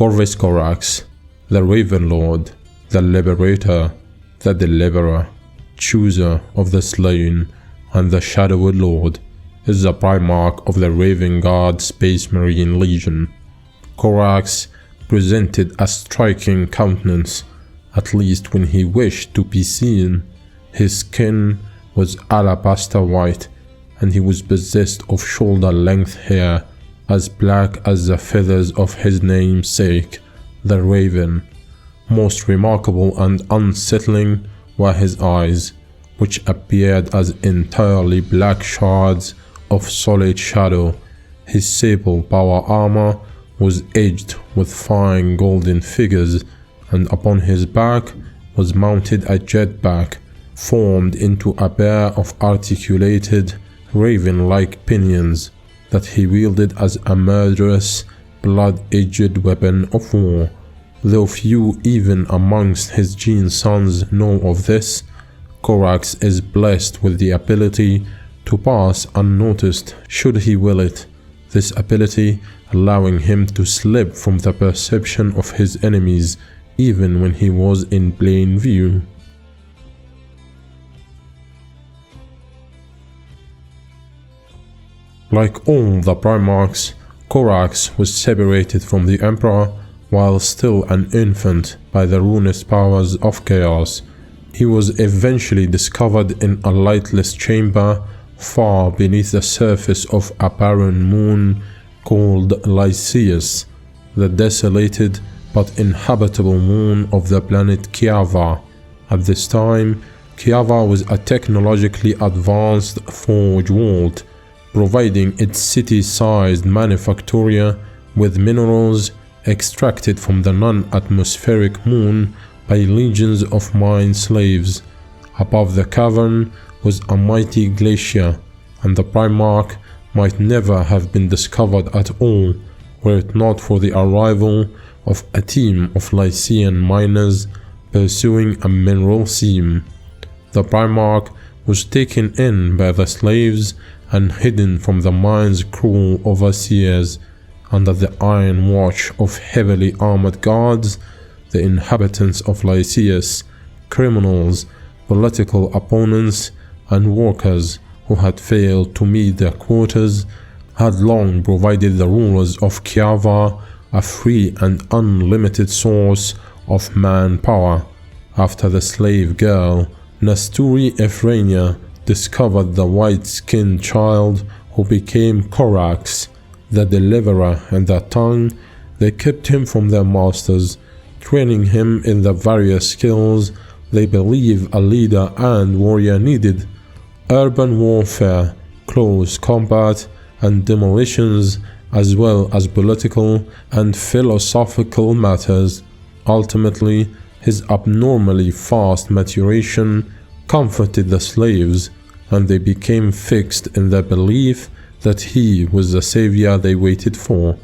Corvus Corax, the Raven Lord, the Liberator, the Deliverer, Chooser of the Slain, and the Shadowy Lord, is the primarch of the Raven Guard Space Marine Legion. Corax presented a striking countenance, at least when he wished to be seen. His skin was alabaster white, and he was possessed of shoulder-length hair, as black as the feathers of his namesake, the Raven. Most remarkable and unsettling were his eyes, which appeared as entirely black shards of solid shadow. His sable power armor was edged with fine golden figures, and upon his back was mounted a jetpack formed into a pair of articulated, raven-like pinions that he wielded as a murderous, blood-edged weapon of war. Though few even amongst his Gene sons know of this, Corax is blessed with the ability to pass unnoticed should he will it, this ability allowing him to slip from the perception of his enemies even when he was in plain view. Like all the primarchs, Corax was separated from the Emperor while still an infant by the ruinous powers of chaos. He was eventually discovered in a lightless chamber far beneath the surface of a barren moon called Lycaeus, the desolated but inhabitable moon of the planet Kiava. At this time, Kiava was a technologically advanced forge vault, providing its city-sized manufactoria with minerals extracted from the non-atmospheric moon by legions of mine slaves. Above the cavern was a mighty glacier, and the Primarch might never have been discovered at all were it not for the arrival of a team of Lycaean miners pursuing a mineral seam. The Primarch was taken in by the slaves and hidden from the mine's cruel overseers. Under the iron watch of heavily armored guards, the inhabitants of Lycaeus, criminals, political opponents, and workers who had failed to meet their quotas, had long provided the rulers of Kiava a free and unlimited source of manpower. After the slave girl, Nasturi Ephraenia, discovered the white-skinned child who became Corax, the Deliverer, and that tongue, they kept him from their masters, training him in the various skills they believe a leader and warrior needed: urban warfare, close combat, and demolitions, as well as political and philosophical matters. Ultimately, his abnormally fast maturation comforted the slaves, and they became fixed in their belief that he was the savior they waited for.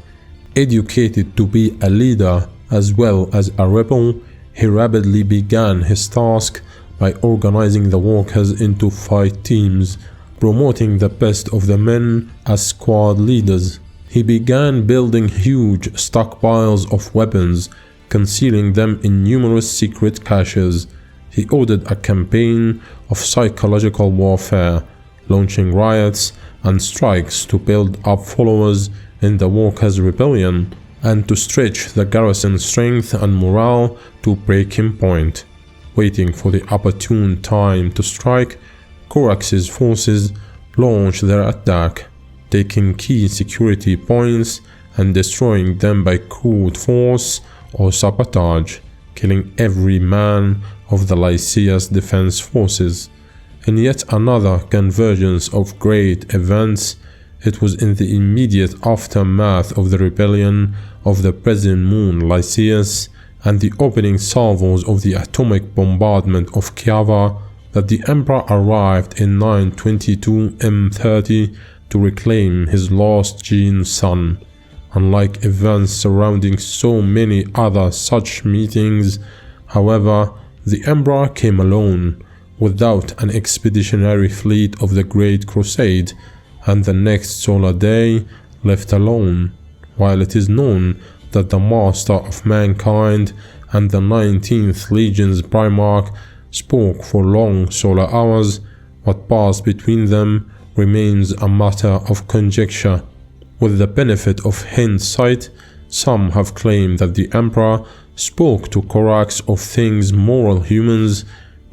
Educated to be a leader as well as a rebel, he rapidly began his task by organizing the workers into fight teams, promoting the best of the men as squad leaders. He began building huge stockpiles of weapons, concealing them in numerous secret caches. He ordered a campaign of psychological warfare, launching riots and strikes to build up followers in the workers' rebellion and to stretch the garrison's strength and morale to breaking point. Waiting for the opportune time to strike, Corax's forces launched their attack, taking key security points and destroying them by crude force or sabotage, killing every man of the Lycaeus defense forces. In yet another convergence of great events, it was in the immediate aftermath of the rebellion of the present moon Lycaeus and the opening salvos of the atomic bombardment of Kiava that the Emperor arrived in 922 M30 to reclaim his lost Gene son. Unlike events surrounding so many other such meetings, however, the Emperor came alone, without an expeditionary fleet of the Great Crusade, and the next solar day left alone. While it is known that the Master of Mankind and the 19th Legion's Primarch spoke for long solar hours. What passed between them remains a matter of conjecture. With the benefit of hindsight, some have claimed that the Emperor spoke to Corax of things moral humans.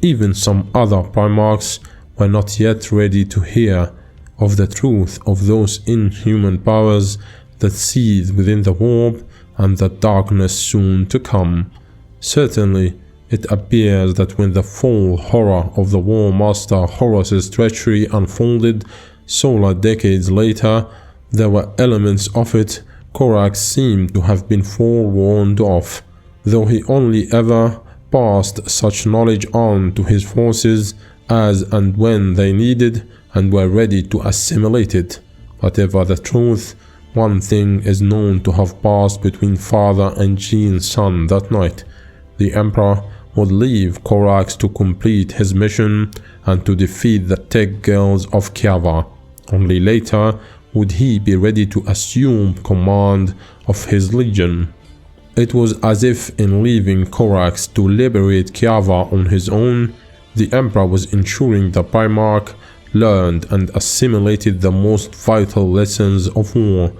Even some other Primarchs were not yet ready to hear of the truth of those inhuman powers that seethe within the warp and the darkness soon to come. Certainly, it appears that when the full horror of the War Master Horus's treachery unfolded solar decades later, there were elements of it Corax seemed to have been forewarned of, though he only ever passed such knowledge on to his forces as and when they needed and were ready to assimilate it. Whatever the truth, one thing is known to have passed between father and Jean's son that night. The Emperor would leave Corax to complete his mission and to defeat the tech girls of Kiava. Only later would he be ready to assume command of his legion. It was as if in leaving Corax to liberate Kiava on his own, the Emperor was ensuring the Primarch learned and assimilated the most vital lessons of war.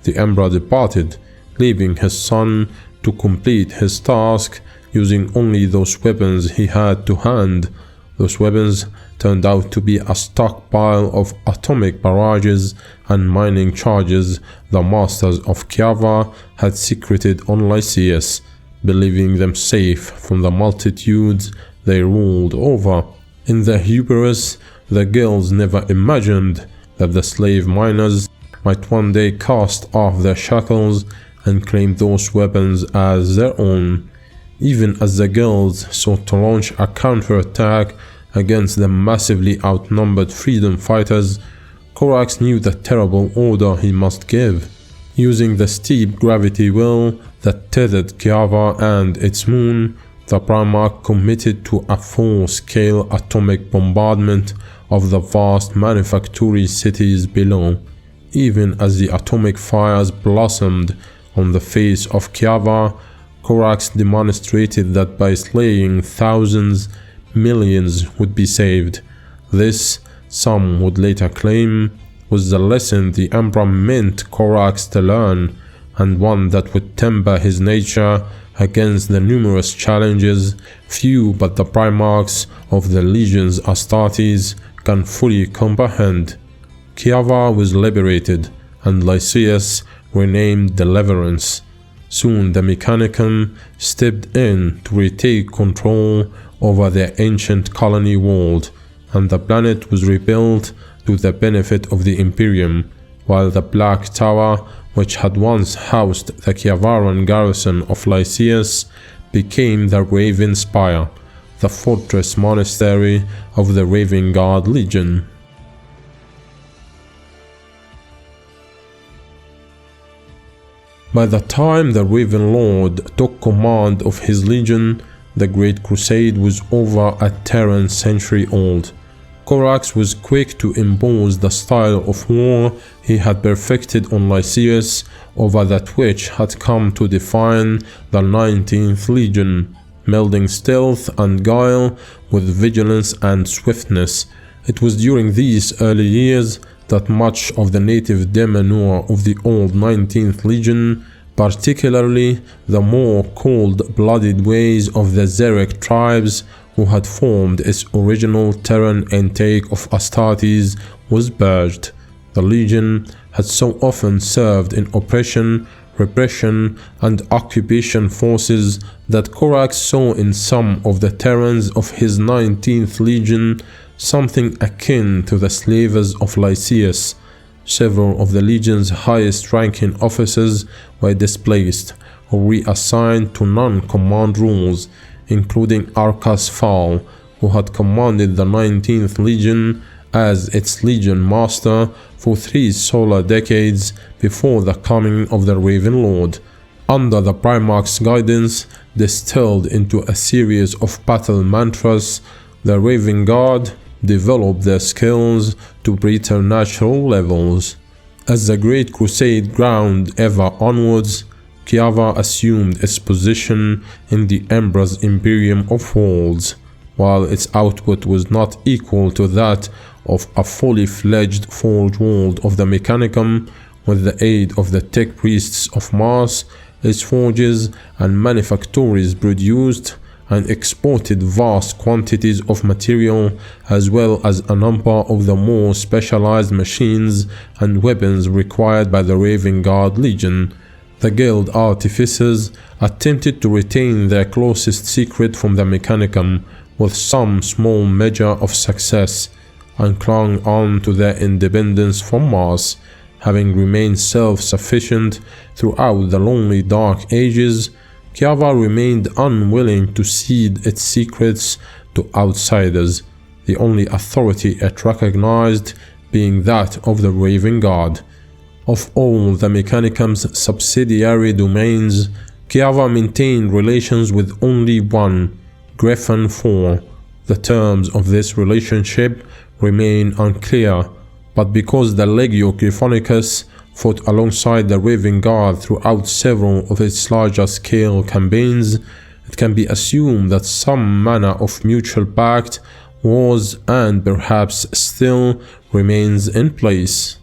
The Emperor departed, leaving his son to complete his task using only those weapons he had to hand. Those weapons turned out to be a stockpile of atomic barrages and mining charges the masters of Kiava had secreted on Lycaeus, believing them safe from the multitudes they ruled over. In their hubris, the girls never imagined that the slave miners might one day cast off their shackles and claim those weapons as their own. Even as the girls sought to launch a counterattack against the massively outnumbered freedom fighters, Corax knew the terrible order he must give. Using the steep gravity will that tethered Kiava and its moon, the Primarch committed to a full-scale atomic bombardment of the vast manufactory cities below. Even as the atomic fires blossomed on the face of Kiava, Corax demonstrated that by slaying thousands, millions would be saved. This, some would later claim, was the lesson the Emperor meant Corax to learn, and one that would temper his nature against the numerous challenges few but the Primarchs of the Legions Astartes can fully comprehend. Kiava was liberated, and Lycaeus renamed Deliverance. Soon the Mechanicum stepped in to retake control over their ancient colony world, and the planet was rebuilt to the benefit of the Imperium, while the Black Tower, which had once housed the Kiavaran garrison of Lycaeus, became the Raven Spire, the fortress monastery of the Raven Guard Legion. By the time the Raven Lord took command of his legion, the Great Crusade was over a Terran century old. Corax was quick to impose the style of war he had perfected on Lycaeus over that which had come to define the 19th Legion, melding stealth and guile with vigilance and swiftness. It was during these early years that much of the native demeanor of the old 19th Legion, particularly the more cold-blooded ways of the Zerek tribes who had formed its original Terran intake of Astartes, was purged. The Legion had so often served in oppression, repression, and occupation forces that Corax saw in some of the Terrans of his 19th Legion something akin to the slavers of Lycaeus. Several of the Legion's highest-ranking officers were displaced or reassigned to non-command roles, including Arcas Fall, who had commanded the 19th Legion as its Legion Master for 3 solar decades before the coming of the Raven Lord. Under the Primarch's guidance, distilled into a series of battle mantras, the Raven Guard developed their skills to preternatural levels. As the Great Crusade ground ever onwards, Kiava assumed its position in the Emperor's Imperium of Worlds. While its output was not equal to that of a fully fledged Forge World of the Mechanicum, with the aid of the tech priests of Mars, its forges and manufactories produced and exported vast quantities of material, as well as a number of the more specialized machines and weapons required by the Raven Guard Legion. The Guild artificers attempted to retain their closest secret from the Mechanicum with some small measure of success, and clung on to their independence from Mars. Having remained self-sufficient throughout the lonely Dark Ages, Kiava remained unwilling to cede its secrets to outsiders, the only authority it recognized being that of the Raven Guard. Of all the Mechanicum's subsidiary domains, Kiava maintained relations with only one, Griffin IV. The terms of this relationship remain unclear, but because the Legio Griffonicus fought alongside the Raven Guard throughout several of its larger-scale campaigns, it can be assumed that some manner of mutual pact was and perhaps still remains in place.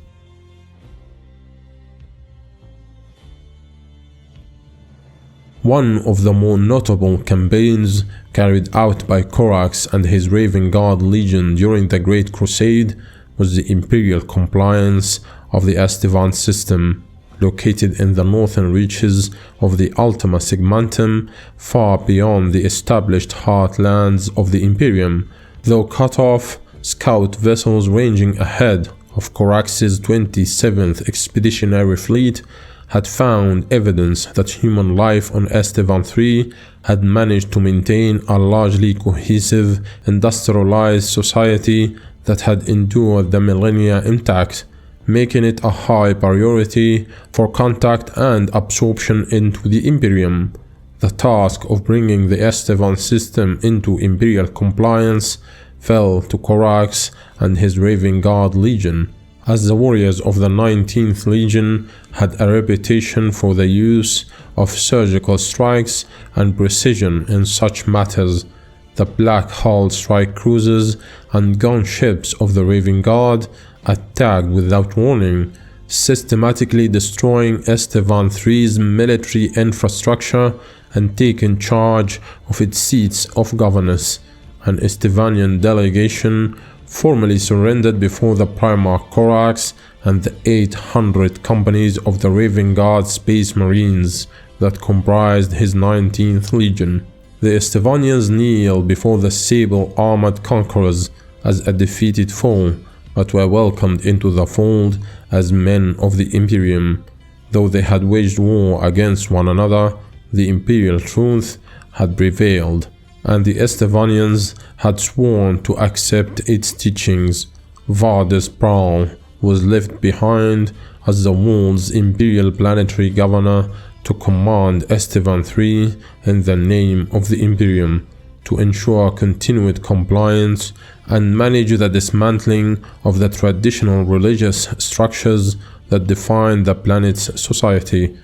One of the more notable campaigns carried out by Corax and his Raven Guard Legion during the Great Crusade was the Imperial Compliance of the Istvaan system, located in the northern reaches of the Ultima Segmentum, far beyond the established heartlands of the Imperium. Though cut off, scout vessels ranging ahead of Corax's 27th Expeditionary Fleet had found evidence that human life on Istvaan V had managed to maintain a largely cohesive, industrialized society that had endured the millennia intact, making it a high priority for contact and absorption into the Imperium. The task of bringing the Istvaan system into Imperial compliance fell to Corax and his Raven Guard Legion, as the warriors of the 19th Legion had a reputation for the use of surgical strikes and precision in such matters. The black-hulled strike cruisers and gunships of the Raven Guard attacked without warning, systematically destroying Istvaan III's military infrastructure and taking charge of its seats of governance. An Istvanian delegation formally surrendered before the primarch Corax and the 800 companies of the Raven Guard Space Marines that comprised his 19th Legion. The Istvanians kneel before the sable-armored conquerors as a defeated foe, but were welcomed into the fold as men of the Imperium. Though they had waged war against one another, the imperial truth had prevailed, and the Istvanians had sworn to accept its teachings. Vardis Praal was left behind as the world's imperial planetary governor to command Istvaan III in the name of the Imperium, to ensure continued compliance and manage the dismantling of the traditional religious structures that define the planet's society.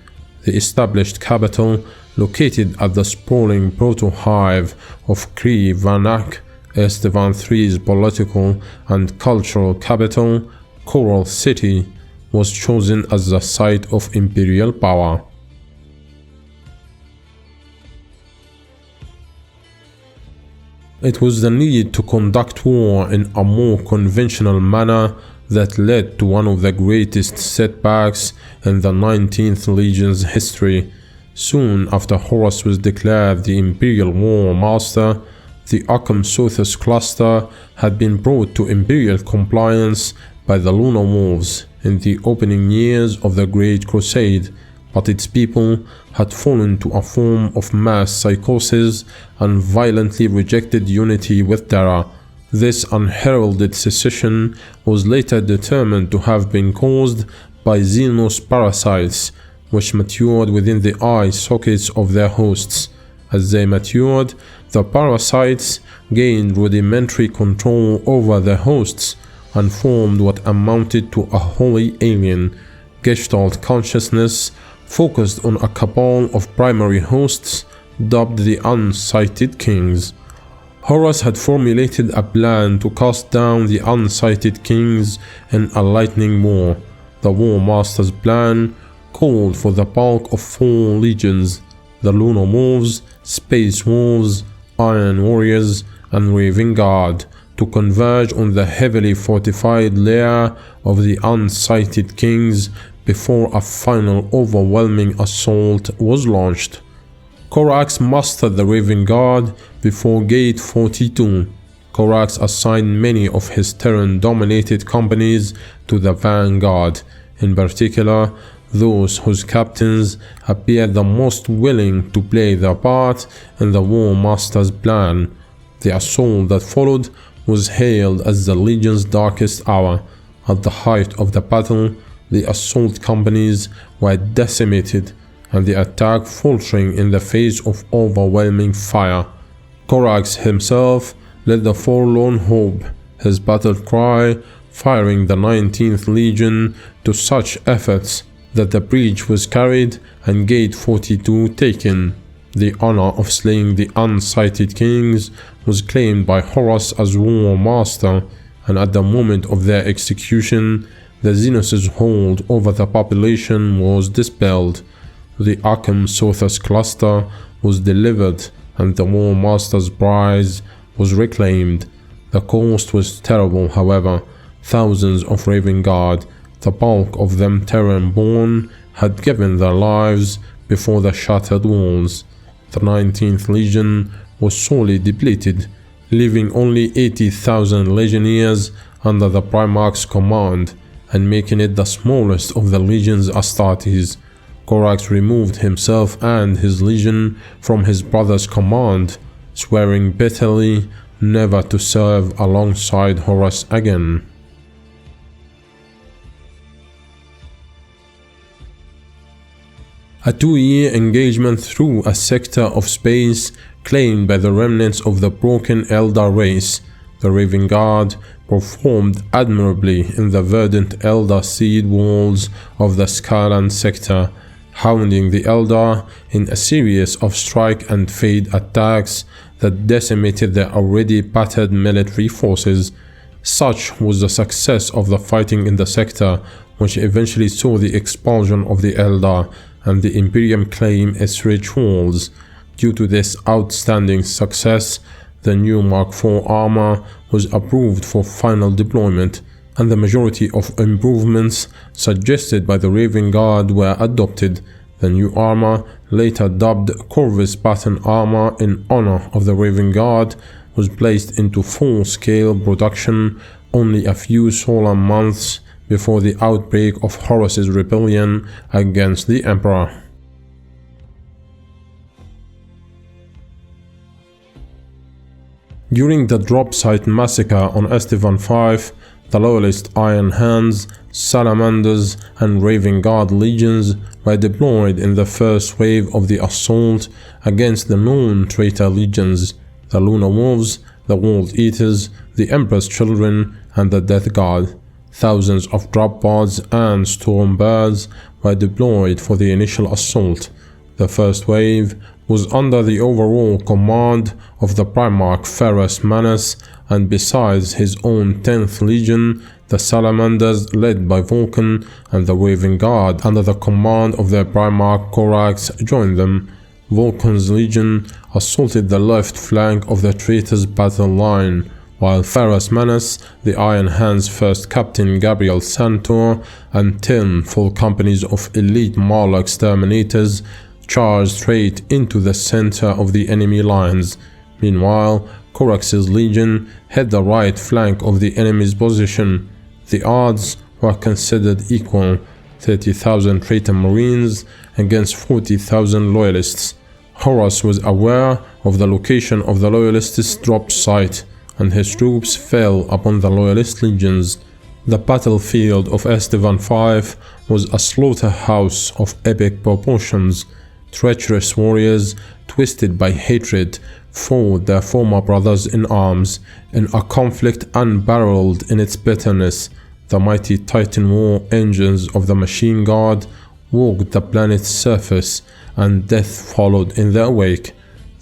The established capital, located at the sprawling proto-hive of Kree Vanak, Istvaan III's political and cultural capital, Coral City, was chosen as the site of imperial power. It was the need to conduct war in a more conventional manner that led to one of the greatest setbacks in the 19th Legion's history. Soon after Horus was declared the Imperial War Master, the Occam Sothis cluster had been brought to Imperial compliance by the Lunar Wolves in the opening years of the Great Crusade, but its people had fallen to a form of mass psychosis and violently rejected unity with Terra. This unheralded secession was later determined to have been caused by Xenos parasites, which matured within the eye sockets of their hosts. As they matured, the parasites gained rudimentary control over their hosts and formed what amounted to a wholly alien, Gestalt consciousness focused on a cabal of primary hosts dubbed the Unsighted Kings. Horus had formulated a plan to cast down the Unsighted Kings in a lightning war. The War Master's plan called for the bulk of 4 legions: the Lunar Wolves, Space Wolves, Iron Warriors, and Raven Guard, to converge on the heavily fortified lair of the Unsighted Kings before a final overwhelming assault was launched. Corax mustered the Raven Guard before Gate 42. Corax assigned many of his Terran-dominated companies to the vanguard, in particular those whose captains appeared the most willing to play their part in the War Master's plan. The assault that followed was hailed as the Legion's darkest hour. At the height of the battle, the assault companies were decimated, and the attack faltering in the face of overwhelming fire. Corax himself led the Forlorn Hope, his battle cry firing the 19th Legion to such efforts that the breach was carried and Gate 42 taken. The honor of slaying the Unsighted Kings was claimed by Horus as War Master, and at the moment of their execution, the Xenos' hold over the population was dispelled. The Akim Sothis cluster was delivered, and the War Master's prize was reclaimed. The cost was terrible, however. Thousands of Raven Guard, the bulk of them Terran-born, had given their lives before the shattered walls. The 19th Legion was sorely depleted, leaving only 80,000 legionnaires under the Primarch's command, and making it the smallest of the Legion's Astartes. Corax removed himself and his legion from his brother's command, swearing bitterly never to serve alongside Horus again. A 2-year engagement through a sector of space claimed by the remnants of the broken Eldar race. The Raven Guard performed admirably in the verdant Eldar seed walls of the Skyland sector, hounding the Eldar in a series of strike and fade attacks that decimated their already battered military forces. Such was the success of the fighting in the sector, which eventually saw the expulsion of the Eldar and the Imperium claim its rich walls. Due to this outstanding success, the new Mark IV armor was approved for final deployment, and the majority of improvements suggested by the Raven Guard were adopted. The new armor, later dubbed Corvus Pattern Armor in honor of the Raven Guard, was placed into full-scale production only a few solar months before the outbreak of Horus's rebellion against the Emperor. During the drop site massacre on Istvaan V, the Loyalist Iron Hands, Salamanders, and Raven Guard legions were deployed in the first wave of the assault against the known traitor legions: the Lunar Wolves, the World Eaters, the Emperor's Children, and the Death Guard. Thousands of drop pods and storm birds were deployed for the initial assault. The first wave was under the overall command of the Primarch Ferrus Manus, and besides his own 10th Legion, the Salamanders led by Vulcan and the Raven Guard under the command of their Primarch Corax joined them. Vulcan's Legion assaulted the left flank of the traitors' battle line, while Ferrus Manus, the Iron Hands' first captain Gabriel Santor, and 10 full companies of elite Mala exterminators charged straight into the center of the enemy lines. Meanwhile, Corax's Legion held the right flank of the enemy's position. The odds were considered equal: 30,000 traitor marines against 40,000 loyalists. Horus was aware of the location of the loyalists' drop site, and his troops fell upon the loyalist legions. The battlefield of Istvaan V was a slaughterhouse of epic proportions. Treacherous warriors, twisted by hatred, fought their former brothers in arms, in a conflict unparalleled in its bitterness. The mighty Titan war engines of the Machine Guard walked the planet's surface, and death followed in their wake.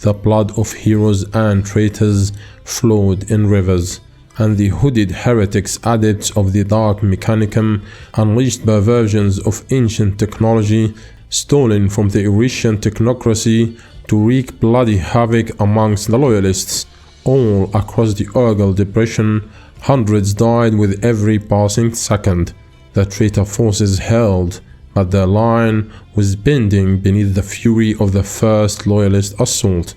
The blood of heroes and traitors flowed in rivers, and the hooded heretics, adepts of the Dark Mechanicum, unleashed perversions of ancient technology stolen from the Eurasian technocracy to wreak bloody havoc amongst the loyalists. All across the Urgal Depression, hundreds died with every passing second. The traitor forces held, but their line was bending beneath the fury of the first loyalist assault.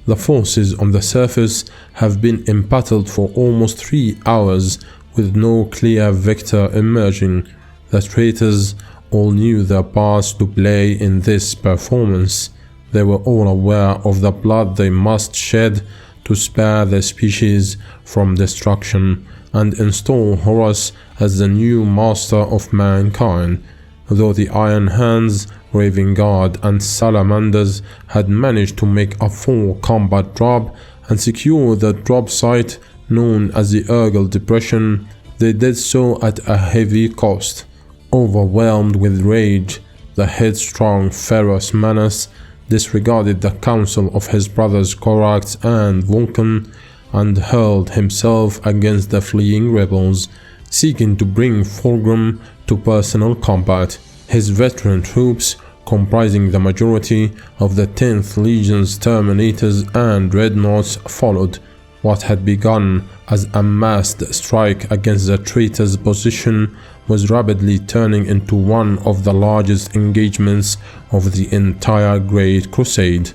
The forces on the surface have been embattled for almost 3 hours with no clear victor emerging. The traitors all knew their parts to play in this performance. They were all aware of the blood they must shed to spare their species from destruction and install Horus as the new master of mankind. Though the Iron Hands, Raven Guard and Salamanders had managed to make a full combat drop and secure the drop site known as the Urgal Depression, they did so at a heavy cost. Overwhelmed with rage, the headstrong Pharaoh's Manus disregarded the counsel of his brothers Corax and Vulcan and hurled himself against the fleeing rebels, seeking to bring Fulgrim to personal combat. His veteran troops, comprising the majority of the 10th Legion's Terminators and Dreadnoughts, followed. What had begun as a massed strike against the traitor's position was rapidly turning into one of the largest engagements of the entire Great Crusade.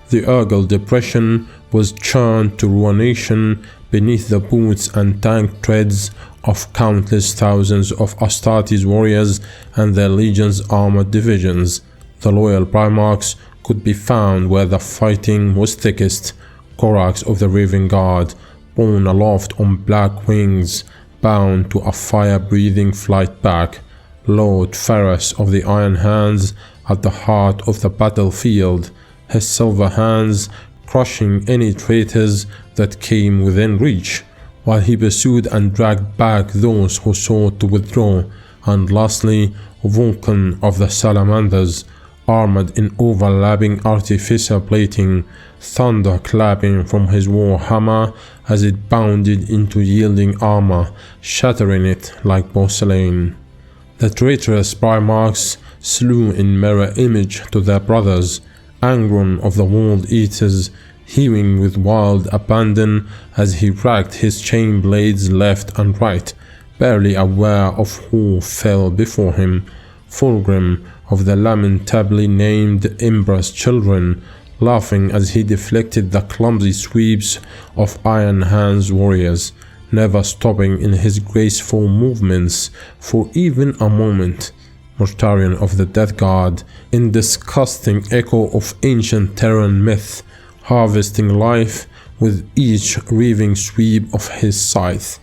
The Urgal Depression was churned to ruination beneath the boots and tank treads of countless thousands of Astartes warriors and their legion's armored divisions. The loyal primarchs could be found where the fighting was thickest. Corax of the Raven Guard, borne aloft on black wings, bound to a fire-breathing flight back. Lord Pharos of the Iron Hands at the heart of the battlefield, his silver hands crushing any traitors that came within reach, while he pursued and dragged back those who sought to withdraw. And lastly, Vulcan of the Salamanders, armored in overlapping artificer plating, thunder clapping from his war hammer as it bounded into yielding armor, shattering it like porcelain. The traitorous primarchs slew in mirror image to their brothers, Angron of the World Eaters, hewing with wild abandon as he racked his chain blades left and right, barely aware of who fell before him. Fulgrim of the lamentably named Embra's children, laughing as he deflected the clumsy sweeps of Iron Hands warriors, never stopping in his graceful movements for even a moment. Mortarion of the Death Guard, in disgusting echo of ancient Terran myth, harvesting life with each reaving sweep of his scythe.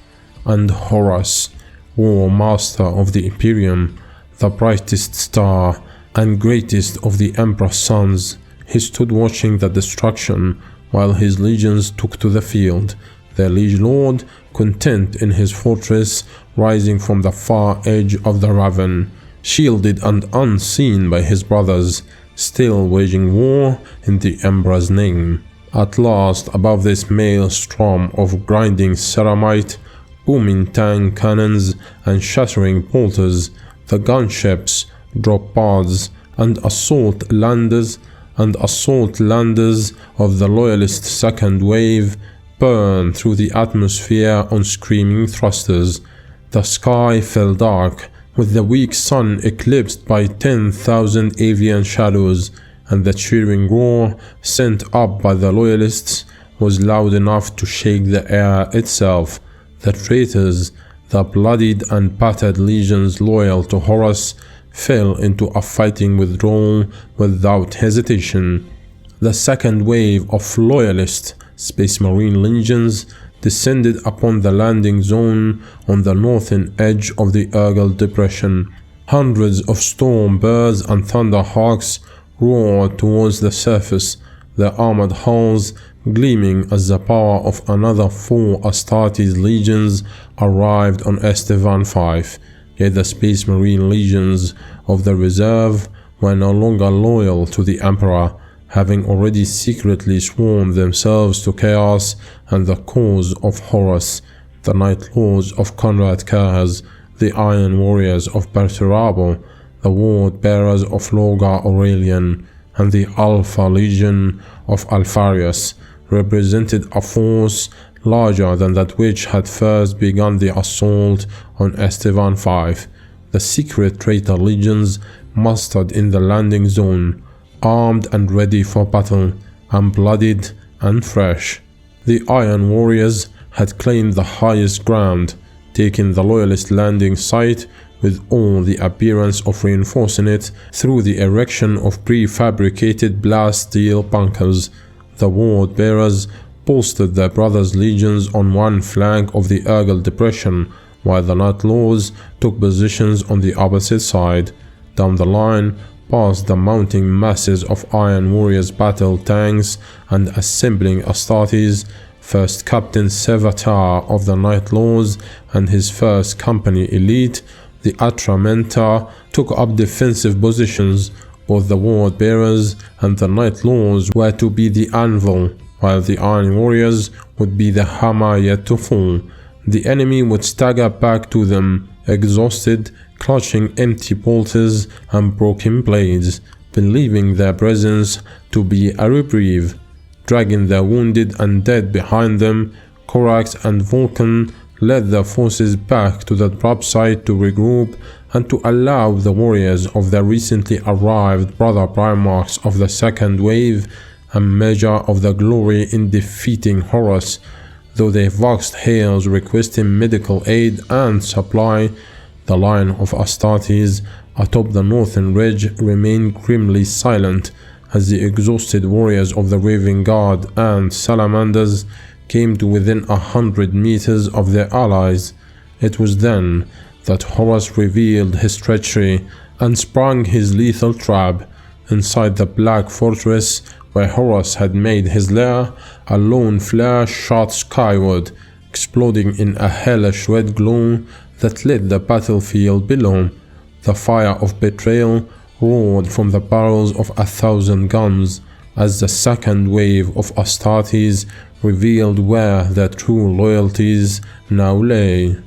And Horus, War Master of the Imperium, the brightest star and greatest of the Emperor's sons, he stood watching the destruction while his legions took to the field, their liege lord content in his fortress rising from the far edge of the Raven, shielded and unseen by his brothers, still waging war in the Emperor's name. At last, above this maelstrom of grinding ceramite, booming tank cannons and shattering bolters, the gunships, drop pods, and assault landers of the loyalist second wave burned through the atmosphere on screaming thrusters. The sky fell dark, with the weak sun eclipsed by 10,000 avian shadows, and the cheering roar sent up by the loyalists was loud enough to shake the air itself. The traitors, the bloodied and battered legions loyal to Horus, fell into a fighting withdrawal without hesitation. The second wave of loyalist Space Marine legions descended upon the landing zone on the northern edge of the Urgal Depression. Hundreds of storm birds and thunderhawks roared towards the surface, their armored hulls gleaming as the power of another 4 Astartes legions arrived on Istvaan V. yet the Space Marine legions of the reserve were no longer loyal to the Emperor, having already secretly sworn themselves to chaos and the cause of Horus. The Night Lords of Conrad Curze, the Iron Warriors of Perturabo, the Ward Bearers of Lorgar Aurelian, and the Alpha Legion of Alpharius represented a force larger than that which had first begun the assault on Istvaan V. The secret traitor legions mustered in the landing zone, armed and ready for battle, and bloodied and fresh. The Iron Warriors had claimed the highest ground, taking the loyalist landing site with all the appearance of reinforcing it through the erection of prefabricated blast steel bunkers. The Ward Bearers posted their brothers' legions on one flank of the Urgal Depression, while the Night Lords took positions on the opposite side. Down the line, past the mounting masses of Iron Warriors battle tanks and assembling Astartes, First Captain Sevatar of the Night Lords and his first company elite, the Atramenta, took up defensive positions. Both the Ward Bearers and the Night Lords were to be the anvil, while the Iron Warriors would be the hammer yet to fall. The enemy would stagger back to them, exhausted, clutching empty bolters and broken blades, believing their presence to be a reprieve. Dragging their wounded and dead behind them, Corax and Vulcan led their forces back to the drop site to regroup and to allow the warriors of the recently arrived brother primarchs of the second wave a measure of the glory in defeating Horus. Though they voxed hails requesting medical aid and supply, the line of Astartes atop the northern ridge remained grimly silent as the exhausted warriors of the Raven Guard and Salamanders came to within 100 meters of their allies. It was then that Horus revealed his treachery and sprung his lethal trap. Inside the Black Fortress, where Horus had made his lair, a lone flare shot skyward, exploding in a hellish red glow that lit the battlefield below. The fire of betrayal roared from the barrels of 1,000 guns as the second wave of Astartes revealed where their true loyalties now lay.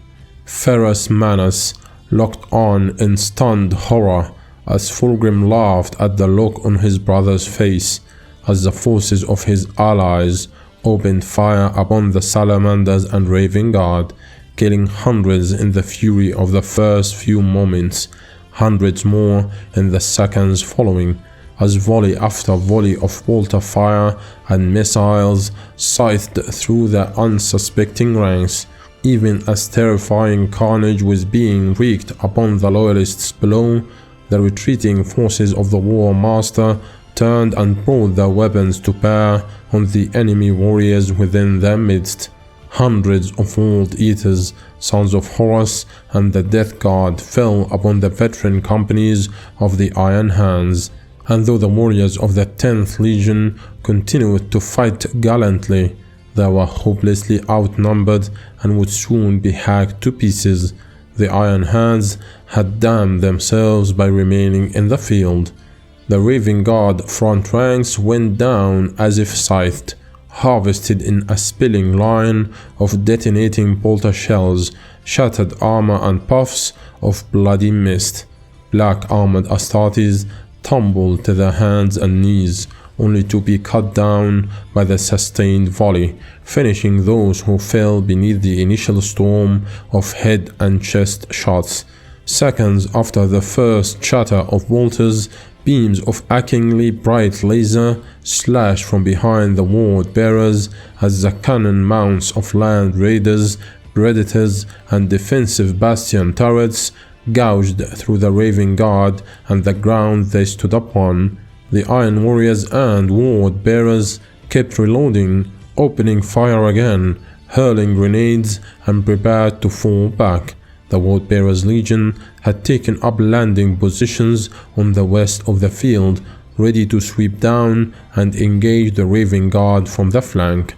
Ferrous Manus locked on in stunned horror as Fulgrim laughed at the look on his brother's face, as the forces of his allies opened fire upon the Salamanders and Raven Guard, killing hundreds in the fury of the first few moments, hundreds more in the seconds following, as volley after volley of bolter fire and missiles scythed through their unsuspecting ranks. Even as terrifying carnage was being wreaked upon the loyalists below, the retreating forces of the War Master turned and brought their weapons to bear on the enemy warriors within their midst. Hundreds of World Eaters, sons of Horus, and the Death Guard fell upon the veteran companies of the Iron Hands, and though the warriors of the 10th Legion continued to fight gallantly, they were hopelessly outnumbered and would soon be hacked to pieces. The Iron Hands had damned themselves by remaining in the field. The Raven Guard front ranks went down as if scythed, harvested in a spilling line of detonating bolter shells, shattered armor and puffs of bloody mist. Black-armored Astartes tumbled to their hands and knees, only to be cut down by the sustained volley, finishing those who fell beneath the initial storm of head and chest shots. Seconds after the first chatter of bolters, beams of achingly bright laser slashed from behind the Ward Bearers as the cannon mounts of land raiders, predators, and defensive bastion turrets gouged through the Raven Guard and the ground they stood upon. The Iron Warriors and Ward Bearers kept reloading, opening fire again, hurling grenades, and prepared to fall back. The Ward Bearers Legion had taken up landing positions on the west of the field, ready to sweep down and engage the Raven Guard from the flank.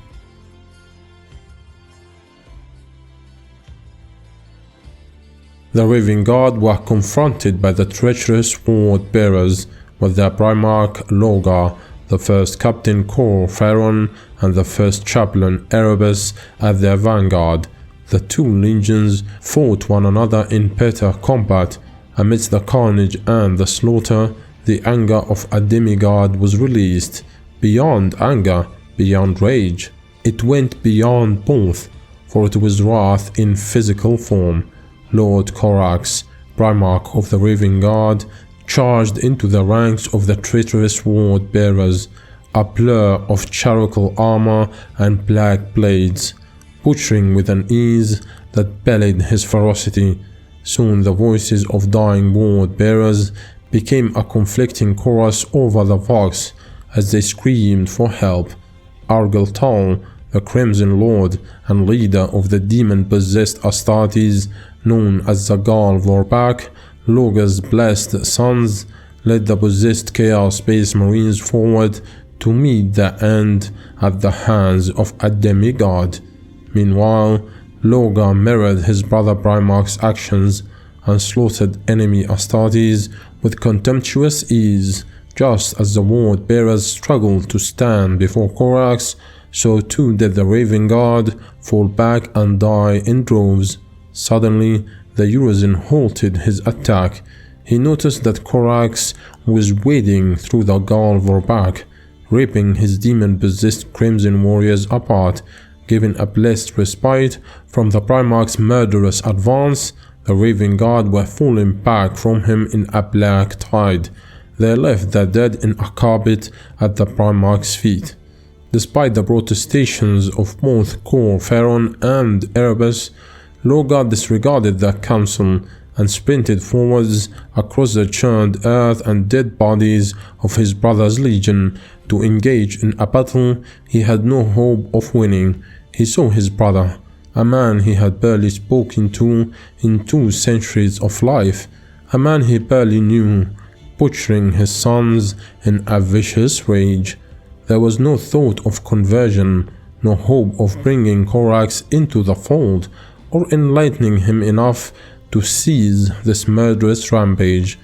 The Raven Guard were confronted by the treacherous sword bearers, with their primarch Lorar, the first captain Corvus and the first chaplain Erebus at their vanguard. The two legions fought one another in bitter combat. Amidst the carnage and the slaughter, the anger of a demigod was released. Beyond anger, beyond rage, it went beyond both, for it was wrath in physical form. Lord Corax, primarch of the Raven Guard, charged into the ranks of the traitorous sword bearers, a blur of charcoal armor and black blades, butchering with an ease that belied his ferocity. Soon the voices of dying sword bearers became a conflicting chorus over the vox as they screamed for help. Argeltal, the Crimson Lord and leader of the demon-possessed Astartes, known as the Gal Vorpak, Logar's blessed sons, led the possessed Chaos Space Marines forward to meet the end at the hands of a demigod. Meanwhile, Logar mirrored his brother Primarch's actions and slaughtered enemy Astartes with contemptuous ease. Just as the ward bearers struggled to stand before Corax, so too did the Raven Guard fall back and die in droves. Suddenly, the Urizen halted his attack. He noticed that Corax was wading through the Gal Vorpak, ripping his demon-possessed Crimson warriors apart. Given a blessed respite from the Primarch's murderous advance, the Raven Guard were falling back from him in a black tide. They left their dead in a carpet at the Primarch's feet. Despite the protestations of both Corvus and Erebus, Logar disregarded their counsel and sprinted forwards across the churned earth and dead bodies of his brother's legion to engage in a battle he had no hope of winning. He saw his brother, a man he had barely spoken to in 2 centuries of life, a man he barely knew, butchering his sons in a vicious rage. There was no thought of conversion, no hope of bringing Corax into the fold, or enlightening him enough to seize this murderous rampage.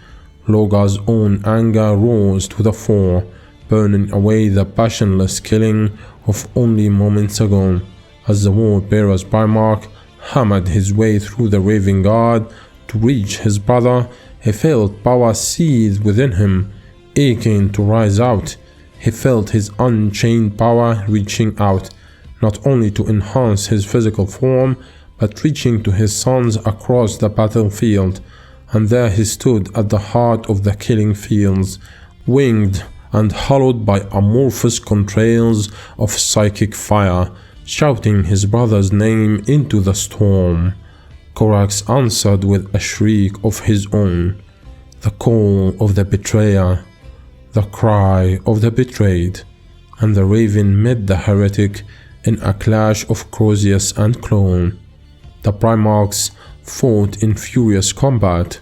Logar's own anger rose to the fore, burning away the passionless killing of only moments ago. As the Ward Bearer's Primarch hammered his way through the Raven Guard to reach his brother, he felt power seethe within him, aching to rise out. He felt his unchained power reaching out, not only to enhance his physical form, but reaching to his sons across the battlefield. And there he stood at the heart of the killing fields, winged and hallowed by amorphous contrails of psychic fire, shouting his brother's name into the storm. Corax answered with a shriek of his own, the call of the betrayer, the cry of the betrayed, and the raven met the heretic in a clash of Crozius and Clone. The Primarchs fought in furious combat,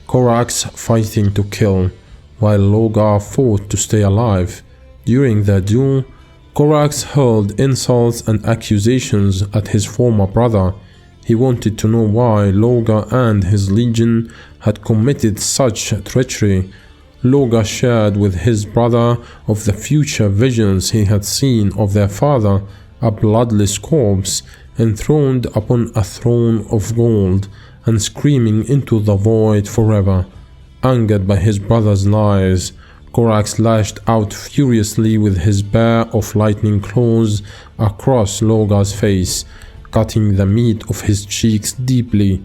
Corax fighting to kill, while Logar fought to stay alive. During the duel, Corax hurled insults and accusations at his former brother. He wanted to know why Logar and his legion had committed such treachery. Logar shared with his brother of the future visions he had seen of their father, a bloodless corpse, enthroned upon a throne of gold and screaming into the void forever. Angered by his brother's lies, Corax lashed out furiously with his pair of lightning claws across Logar's face, cutting the meat of his cheeks deeply.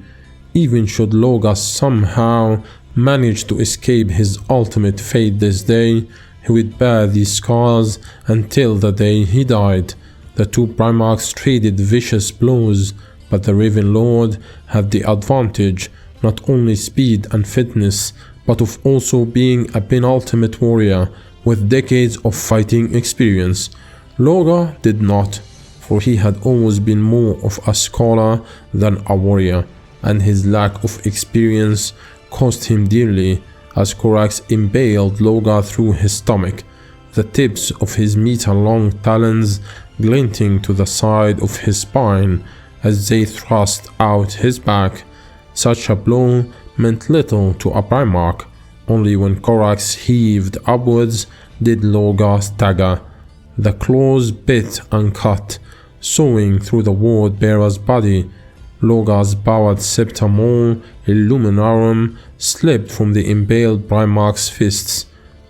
Even should Logar somehow manage to escape his ultimate fate this day, he would bear these scars until the day he died. The two Primarchs traded vicious blows, but the Raven Lord had the advantage, not only speed and fitness, but of also being a penultimate warrior with decades of fighting experience. Logar did not, for he had always been more of a scholar than a warrior, and his lack of experience cost him dearly as Corax impaled Logar through his stomach, the tips of his meter-long talons glinting to the side of his spine as they thrust out his back. Such a blow meant little to a primarch. Only when Corax heaved upwards did Lorgar stagger. The claws bit and cut, sawing through the ward-bearer's body. Lorgar's bowed scepter maul illuminarum slipped from the impaled primarch's fists.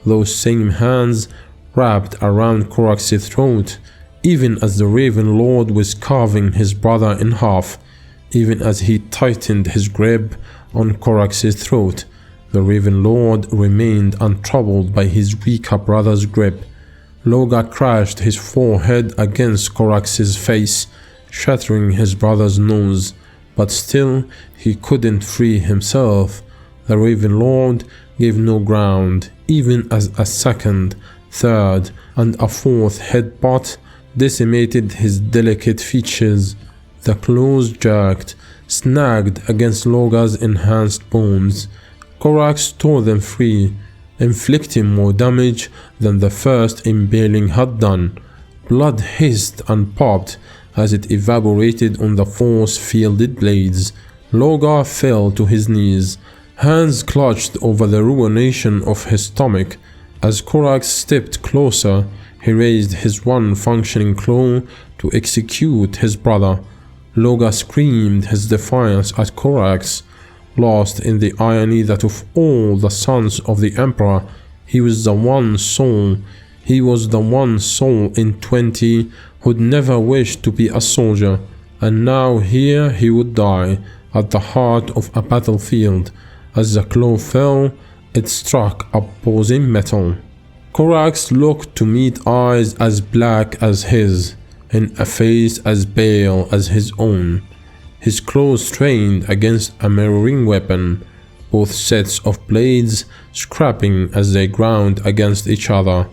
Those same hands wrapped around Corax's throat, even as the Raven Lord was carving his brother in half. Even as he tightened his grip on Corax's throat, the Raven Lord remained untroubled by his weaker brother's grip. Lorgar crashed his forehead against Corax's face, shattering his brother's nose, but still he couldn't free himself. The Raven Lord gave no ground, even as a second, third, and a fourth headbutt decimated his delicate features. The claws jerked, snagged against Lorgar's enhanced bones. Corax tore them free, inflicting more damage than the first impaling had done. Blood hissed and popped as it evaporated on the force-fielded blades. Lorgar fell to his knees, hands clutched over the ruination of his stomach. As Corax stepped closer, he raised his one functioning claw to execute his brother. Lorgar screamed his defiance at Corax, lost in the irony that of all the sons of the Emperor, he was the one soul in 20 who'd never wished to be a soldier, and now here he would die at the heart of a battlefield. As the claw fell, it struck opposing metal. Corax looked to meet eyes as black as his, in a face as pale as his own. His claws strained against a mirroring weapon, both sets of blades scrapping as they ground against each other,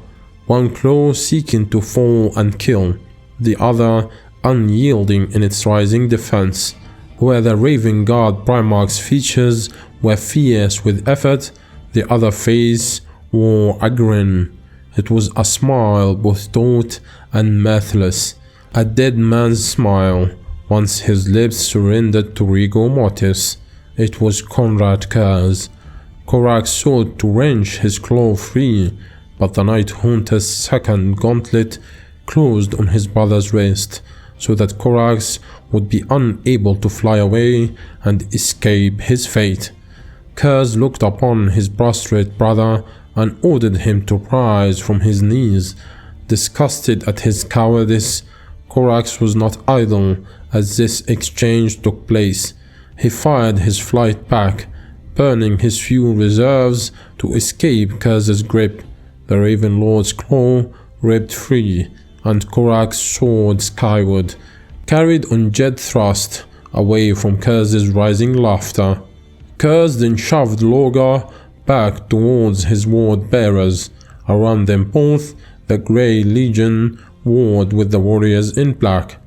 one claw seeking to fall and kill, the other unyielding in its rising defense. Where the Raven Guard Primarch's features were fierce with effort, the other face wore a grin. It was a smile both taut and mirthless, a dead man's smile. Once his lips surrendered to rigor mortis, it was Conrad Curze. Corax sought to wrench his claw free, but the Night Haunter's second gauntlet closed on his brother's wrist, so that Corax would be unable to fly away and escape his fate. Curze looked upon his prostrate brother and ordered him to rise from his knees. Disgusted at his cowardice, Corax was not idle as this exchange took place. He fired his flight pack, burning his fuel reserves to escape Curze's grip. The Raven Lord's claw ripped free, and Corax soared skyward, carried on jet thrust, away from Curze's rising laughter. Curze then shoved Lorgar back towards his ward bearers. Around them both, the Grey Legion warred with the warriors in black.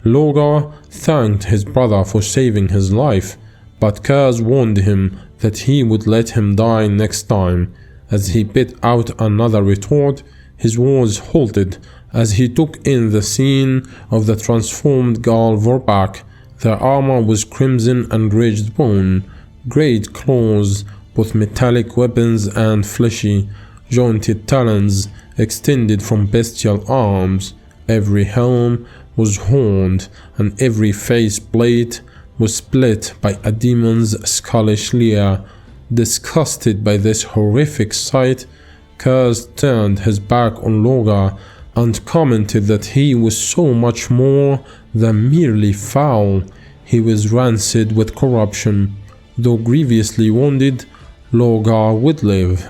Lorgar thanked his brother for saving his life, but Curze warned him that he would let him die next time. As he bit out another retort, his words halted as he took in the scene of the transformed Gal Vorbak. Their armor was crimson and ridged bone, great claws, both metallic weapons and fleshy, jointed talons extended from bestial arms. Every helm was horned, and every face plate was split by a demon's skullish leer. Disgusted by this horrific sight, Curze turned his back on Lorgar and commented that he was so much more than merely foul. He was rancid with corruption. Though grievously wounded, Lorgar would live.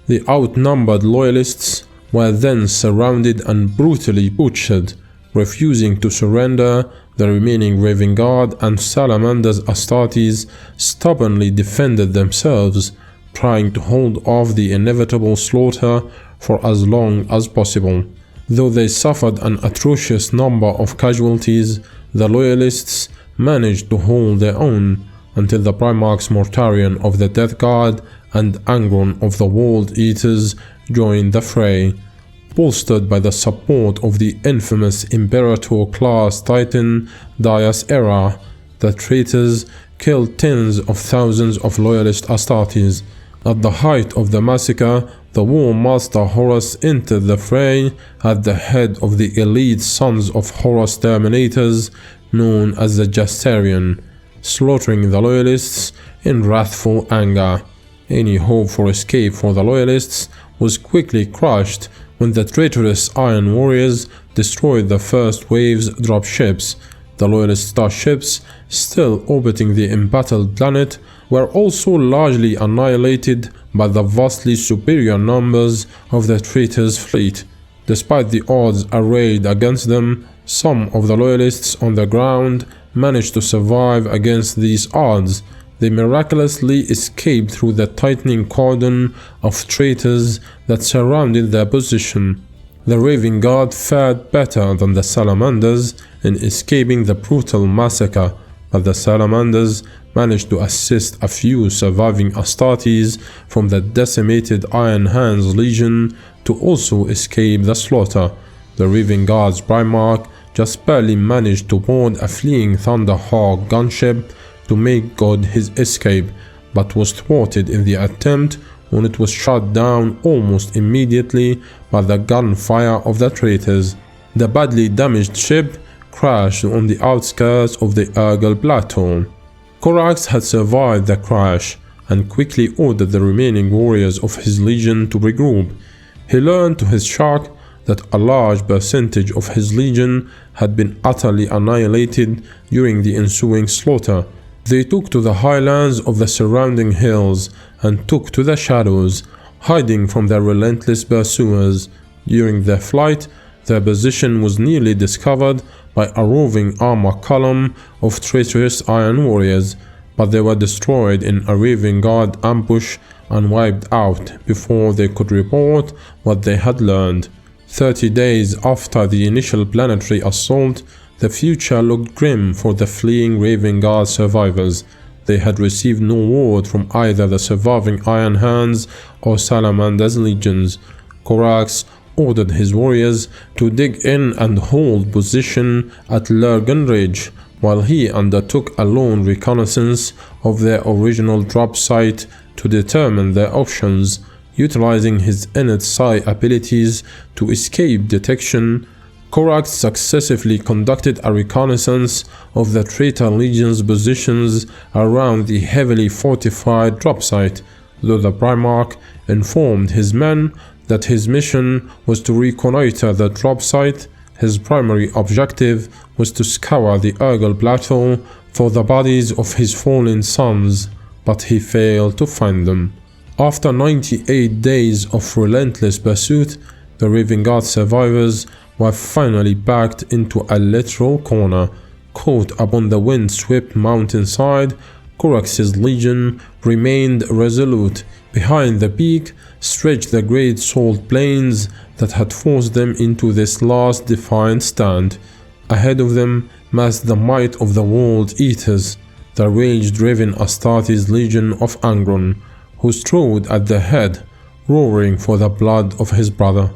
The outnumbered loyalists were then surrounded and brutally butchered. Refusing to surrender, the remaining Raven Guard and Salamander's Astartes stubbornly defended themselves, trying to hold off the inevitable slaughter for as long as possible. Though they suffered an atrocious number of casualties, the Loyalists managed to hold their own until the Primarchs Mortarion of the Death Guard and Angron of the World Eaters joined the fray. bolstered by the support of the infamous Imperator-class Titan Dias Era. The traitors killed tens of thousands of loyalist Astartes. At the height of the massacre, the War Master Horus entered the fray at the head of the elite Sons of Horus Terminators known as the Justarian, slaughtering the loyalists in wrathful anger. Any hope for escape for the loyalists was quickly crushed when the traitorous Iron Warriors destroyed the first wave's dropships. The loyalist starships, still orbiting the embattled planet, were also largely annihilated by the vastly superior numbers of the traitors' fleet. Despite the odds arrayed against them, some of the loyalists on the ground managed to survive against these odds. They miraculously escaped through the tightening cordon of traitors that surrounded their position. The Raven Guard fared better than the Salamanders in escaping the brutal massacre, but the Salamanders managed to assist a few surviving Astartes from the decimated Iron Hands Legion to also escape the slaughter. The Raven Guard's primarch just barely managed to board a fleeing Thunderhawk gunship to make good his escape, but was thwarted in the attempt when it was shot down almost immediately by the gunfire of the traitors. The badly damaged ship crashed on the outskirts of the Urgal Plateau. Corax had survived the crash and quickly ordered the remaining warriors of his legion to regroup. He learned to his shock that a large percentage of his legion had been utterly annihilated during the ensuing slaughter. They took to the highlands of the surrounding hills and took to the shadows, hiding from their relentless pursuers. During their flight, their position was nearly discovered by a roving armor column of traitorous Iron Warriors, but they were destroyed in a Raven Guard ambush and wiped out before they could report what they had learned. 30 days after the initial planetary assault, the future looked grim for the fleeing Raven Guard survivors. They had received no word from either the surviving Iron Hands or Salamander's legions. Corax ordered his warriors to dig in and hold position at Lurgan Ridge, while he undertook a lone reconnaissance of their original drop site to determine their options. Utilizing his innate psi abilities to escape detection, Corax successfully conducted a reconnaissance of the traitor legion's positions around the heavily fortified drop site, though the Primarch informed his men that his mission was to reconnoiter the drop site. His primary objective was to scour the Urgal Plateau for the bodies of his fallen sons, but he failed to find them. After 98 days of relentless pursuit, the Raven Guard survivors were finally backed into a literal corner. Caught upon the wind-swept mountainside, Corax's legion remained resolute. Behind the peak stretched the great salt plains that had forced them into this last defiant stand. Ahead of them massed the might of the World Eaters, the rage-driven Astartes legion of Angron, who strode at the head, roaring for the blood of his brother.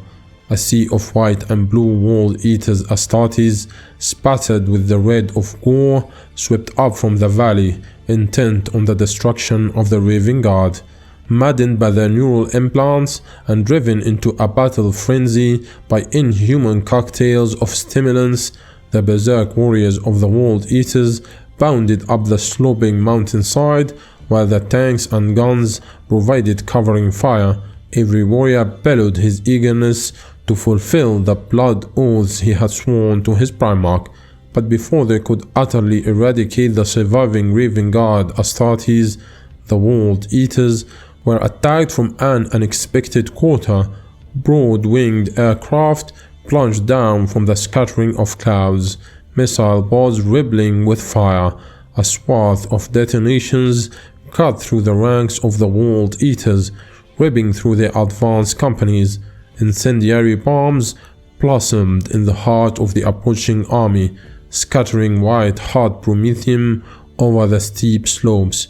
A sea of white and blue World Eaters Astartes, spattered with the red of gore, swept up from the valley, intent on the destruction of the Raven Guard. Maddened by their neural implants and driven into a battle frenzy by inhuman cocktails of stimulants, the berserk warriors of the World Eaters bounded up the sloping mountainside, while the tanks and guns provided covering fire. Every warrior bellowed his eagerness to fulfill the blood oaths he had sworn to his Primarch. But before they could utterly eradicate the surviving Raven Guard Astartes, the World Eaters were attacked from an unexpected quarter. Broad-winged aircraft plunged down from the scattering of clouds, missile pods rippling with fire. A swath of detonations cut through the ranks of the World Eaters, ripping through their advance companies. Incendiary bombs blossomed in the heart of the approaching army, scattering white-hot promethium over the steep slopes.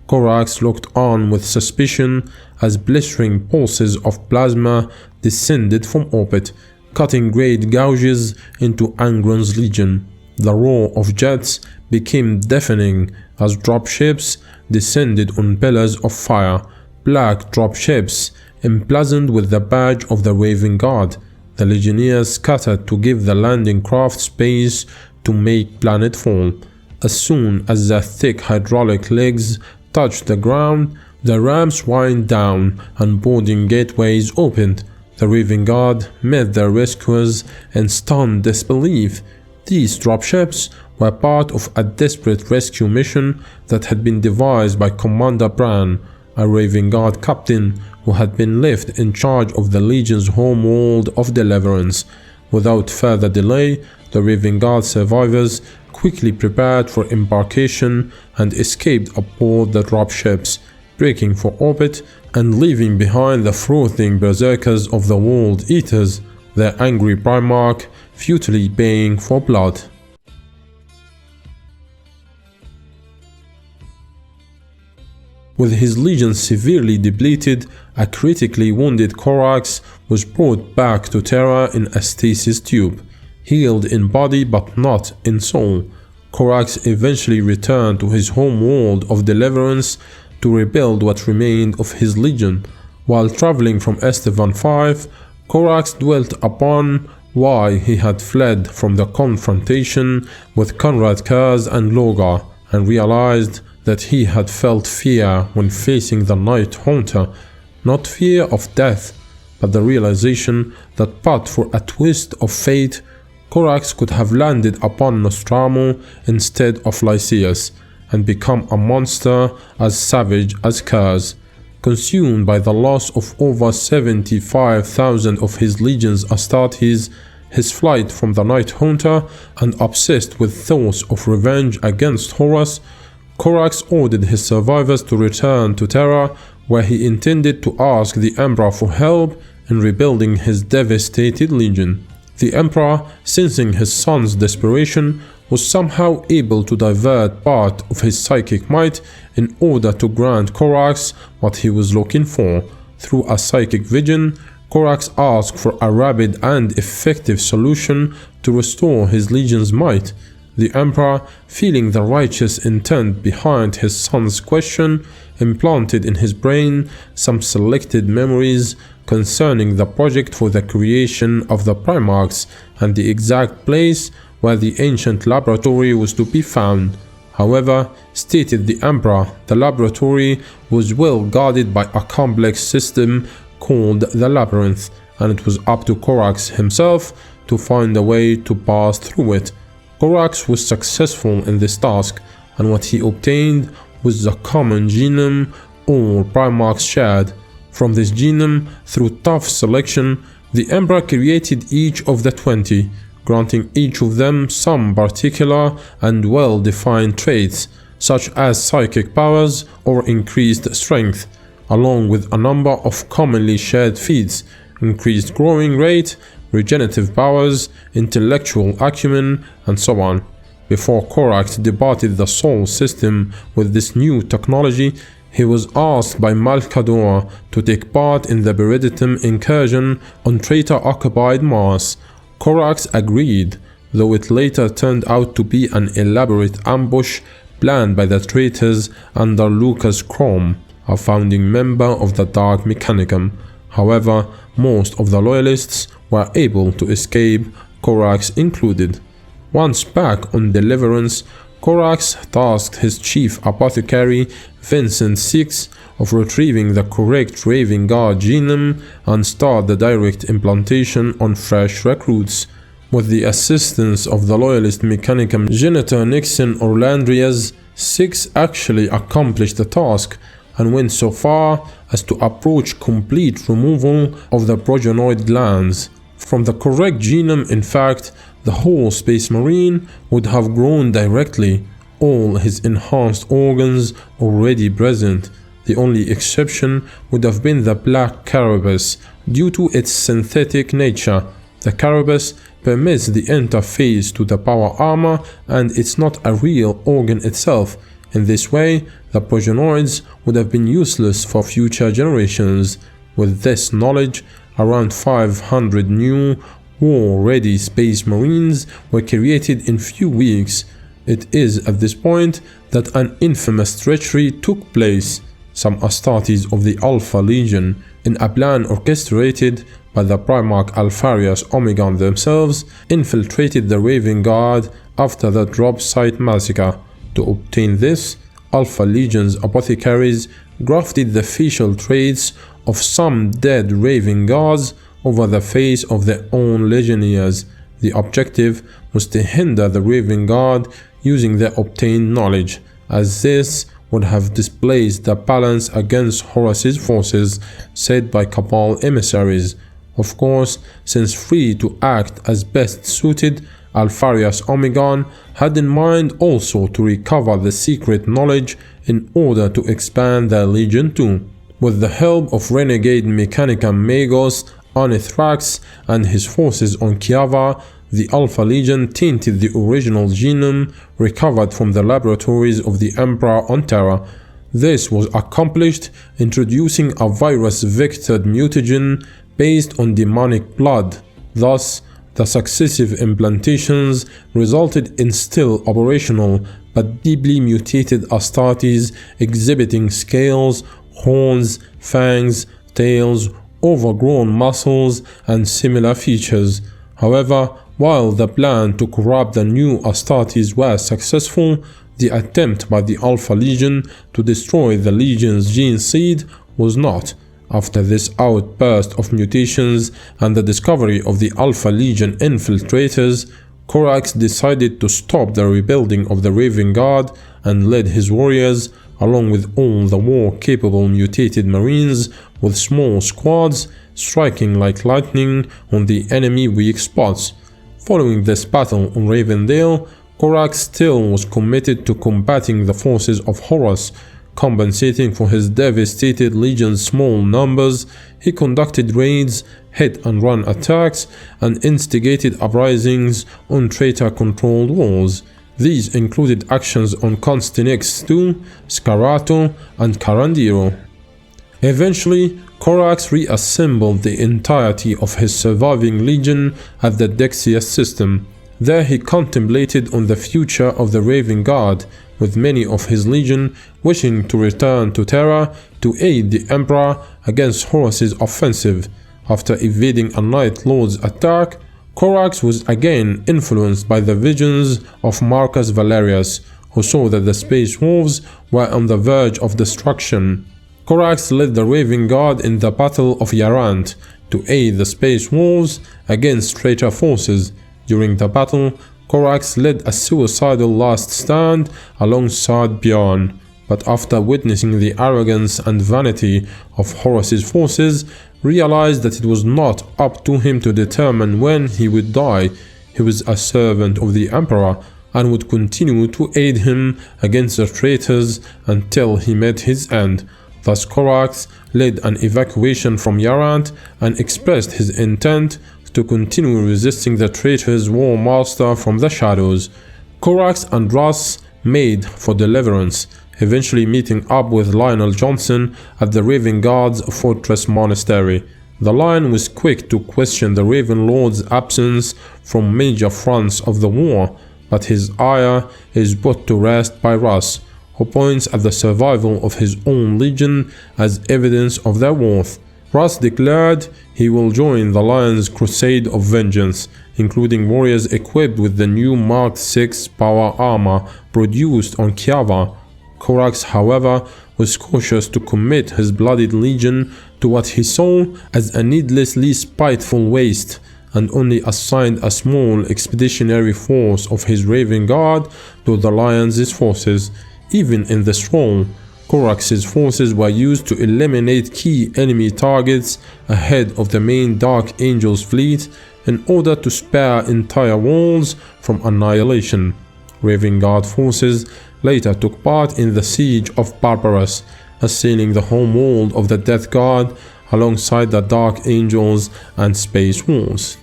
Corax looked on with suspicion as blistering pulses of plasma descended from orbit, cutting great gouges into Angron's legion. The roar of jets became deafening as dropships descended on pillars of fire, black dropships emblazoned with the badge of the Raven Guard. The legionnaires scattered to give the landing craft space to make planetfall. As soon as the thick hydraulic legs touched the ground, the ramps wind down and boarding gateways opened. The Raven Guard met their rescuers in stunned disbelief. These dropships were part of a desperate rescue mission that had been devised by Commander Bran, a Raven Guard captain who had been left in charge of the Legion's homeworld of Deliverance. Without further delay, the Raven Guard survivors quickly prepared for embarkation and escaped aboard the dropships, breaking for orbit and leaving behind the frothing berserkers of the World Eaters, their angry primarch futilely baying for blood. With his legion severely depleted, a critically wounded Corax was brought back to Terra in a stasis tube. Healed in body but not in soul, Corax eventually returned to his home world of Deliverance to rebuild what remained of his legion. While traveling from Istvaan V, Corax dwelt upon why he had fled from the confrontation with Conrad Curze and Lorgar, and realized that he had felt fear when facing the Night Haunter, not fear of death, but the realization that but for a twist of fate, Corax could have landed upon Nostramo instead of Lycaeus, and become a monster as savage as Curze. Consumed by the loss of over 75,000 of his legion's Astartes, his flight from the Night Haunter, and obsessed with thoughts of revenge against Horus, Corax ordered his survivors to return to Terra, where he intended to ask the Emperor for help in rebuilding his devastated legion. The Emperor, sensing his son's desperation, was somehow able to divert part of his psychic might in order to grant Corax what he was looking for. Through a psychic vision, Corax asked for a rapid and effective solution to restore his legion's might. The Emperor, feeling the righteous intent behind his son's question, implanted in his brain some selected memories concerning the project for the creation of the primarchs and the exact place where the ancient laboratory was to be found. However, stated the Emperor, the laboratory was well guarded by a complex system called the Labyrinth, and it was up to Corax himself to find a way to pass through it. Corax was successful in this task, and what he obtained was the common genome all primarchs shared. From this genome, through tough selection, the Emperor created each of the 20, granting each of them some particular and well-defined traits, such as psychic powers or increased strength, along with a number of commonly shared feats: increased growing rate, regenerative powers, intellectual acumen, and so on. Before Corax departed the Sol system with this new technology, he was asked by Malcador to take part in the Beredetum incursion on traitor-occupied Mars. Corax agreed, though it later turned out to be an elaborate ambush planned by the traitors under Lucas Chrome, a founding member of the Dark Mechanicum. However, most of the loyalists were able to escape, Corax included. Once back on Deliverance, Corax tasked his chief apothecary, Vincent VI, of retrieving the correct Raven Guard genome and start the direct implantation on fresh recruits. With the assistance of the loyalist Mechanicum Genitor Nixon Orlandrias, Six actually accomplished the task and went so far as to approach complete removal of the progenoid glands. From the correct genome, in fact, the whole Space Marine would have grown directly, all his enhanced organs already present. The only exception would have been the black carapace, due to its synthetic nature. The carapace permits the interface to the power armor, and it's not a real organ itself. In this way, the Progenoids would have been useless for future generations. With this knowledge, around 500 new war-ready Space Marines were created in few weeks. It is at this point that an infamous treachery took place. Some Astartes of the Alpha Legion, in a plan orchestrated by the Primarch Alpharius Omegon themselves, infiltrated the Raven Guard after the drop site massacre. To obtain this, Alpha Legion's apothecaries grafted the facial traits of some dead Raven Guards over the face of their own legionnaires. The objective was to hinder the Raven Guard using their obtained knowledge, as this would have displaced the balance against Horus's forces, said by Cabal emissaries. Of course, since free to act as best suited, Alpharius Omegon had in mind also to recover the secret knowledge in order to expand their legion too. With the help of renegade Mechanica Magos, Anithrax, and his forces on Kiava, the Alpha Legion tainted the original genome recovered from the laboratories of the Emperor on Terra. This was accomplished introducing a virus-vectored mutagen based on demonic blood. Thus, the successive implantations resulted in still operational but deeply mutated Astartes exhibiting scales, horns, fangs, tails, overgrown muscles, and similar features. However, while the plan to corrupt the new Astartes was successful, the attempt by the Alpha Legion to destroy the Legion's gene seed was not. After this outburst of mutations and the discovery of the Alpha Legion infiltrators, Corax decided to stop the rebuilding of the Raven Guard and led his warriors, along with all the war-capable mutated marines, with small squads, striking like lightning on the enemy weak spots. Following this battle on Ravendale, Corax still was committed to combating the forces of Horus. Compensating for his devastated legion's small numbers, he conducted raids, hit-and-run attacks, and instigated uprisings on traitor-controlled wars. These included actions on Constanix II, Scarato, and Carandiro. Eventually, Corax reassembled the entirety of his surviving legion at the Dexius system. There he contemplated on the future of the Raven Guard, with many of his legion wishing to return to Terra to aid the Emperor against Horus's offensive. After evading a Night Lord's attack, Corax was again influenced by the visions of Marcus Valerius, who saw that the Space Wolves were on the verge of destruction. Corax led the Raven Guard in the Battle of Yarant to aid the Space Wolves against traitor forces. During the battle, Corax led a suicidal last stand alongside Bjorn, but after witnessing the arrogance and vanity of Horus's forces, realized that it was not up to him to determine when he would die. He was a servant of the Emperor and would continue to aid him against the traitors until he met his end. Thus Corax led an evacuation from Yarant and expressed his intent to continue resisting the traitor's war master from the shadows. Corax and Russ made for deliverance, eventually meeting up with Lionel Johnson at the Raven Guard's Fortress Monastery. The Lion was quick to question the Raven Lord's absence from major fronts of the war, but his ire is put to rest by Russ, who points at the survival of his own legion as evidence of their worth. Russ declared he will join the Lion's crusade of vengeance, including warriors equipped with the new Mark VI power armor produced on Kiava. Corax, however, was cautious to commit his bloodied legion to what he saw as a needlessly spiteful waste, and only assigned a small expeditionary force of his Raven Guard to the Lion's forces. Even in this role, Corax's forces were used to eliminate key enemy targets ahead of the main Dark Angel's fleet in order to spare entire worlds from annihilation. Raven Guard forces later took part in the siege of Barbarus, assailing the home world of the Death Guard alongside the Dark Angels and Space Wolves.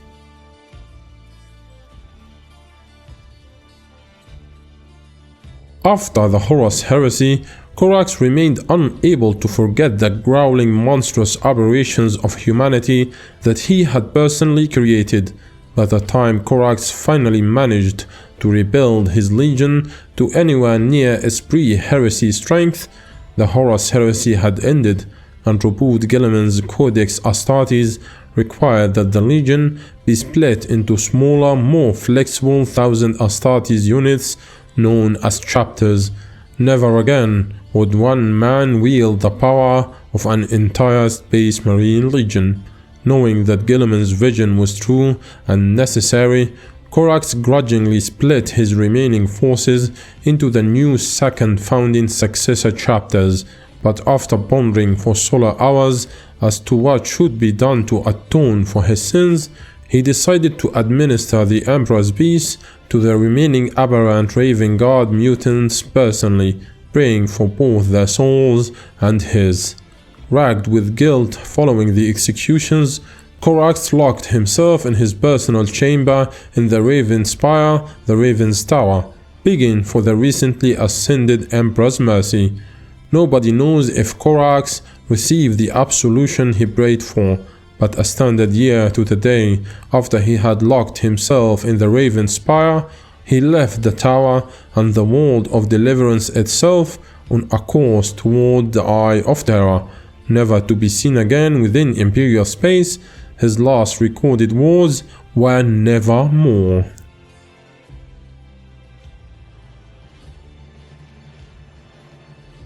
After the Horus heresy, Corax remained unable to forget the growling monstrous aberrations of humanity that he had personally created. By the time Corax finally managed to rebuild his legion to anywhere near its pre-heresy strength, the Horus heresy had ended, and Robert Guilliman's Codex Astartes required that the legion be split into smaller, more flexible 1000 Astartes units known as chapters. Never again would one man wield the power of an entire Space Marine legion. Knowing that Guilliman's vision was true and necessary, Corax grudgingly split his remaining forces into the new second founding successor chapters, but after pondering for solar hours as to what should be done to atone for his sins, he decided to administer the Emperor's peace to the remaining aberrant Raven Guard mutants personally, praying for both their souls and his. Racked with guilt following the executions, Corax locked himself in his personal chamber in the Raven Spire, the Raven's Tower, begging for the recently ascended Emperor's mercy. Nobody knows if Corax received the absolution he prayed for, but a standard year to the day after he had locked himself in the Raven Spire, he left the tower and the world of deliverance itself on a course toward the Eye of Terror, never to be seen again within Imperial space. His last recorded words were nevermore.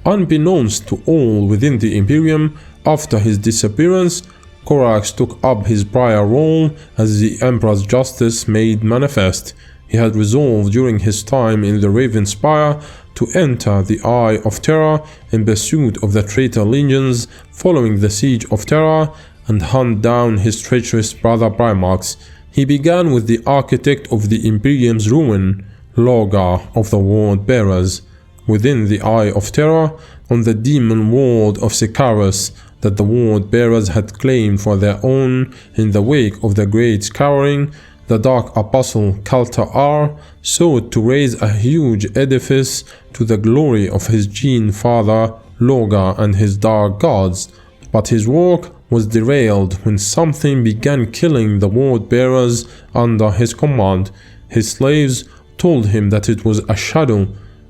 Unbeknownst to all within the Imperium, after his disappearance, Corax took up his prior role as the Emperor's justice made manifest. He had resolved during his time in the Raven Spire to enter the Eye of Terror in pursuit of the traitor legions following the Siege of Terror and hunt down his treacherous brother primarchs. He began with the architect of the Imperium's ruin, Lorgar of the Word Bearers, within the Eye of Terror, on the demon world of Sikaris that the Word Bearers had claimed for their own in the wake of the Great Scouring. The Dark Apostle Kaltar sought to raise a huge edifice to the glory of his Gene Father Lorgar and his Dark Gods, but his work was derailed when something began killing the Word Bearers under his command. His slaves told him that it was a shadow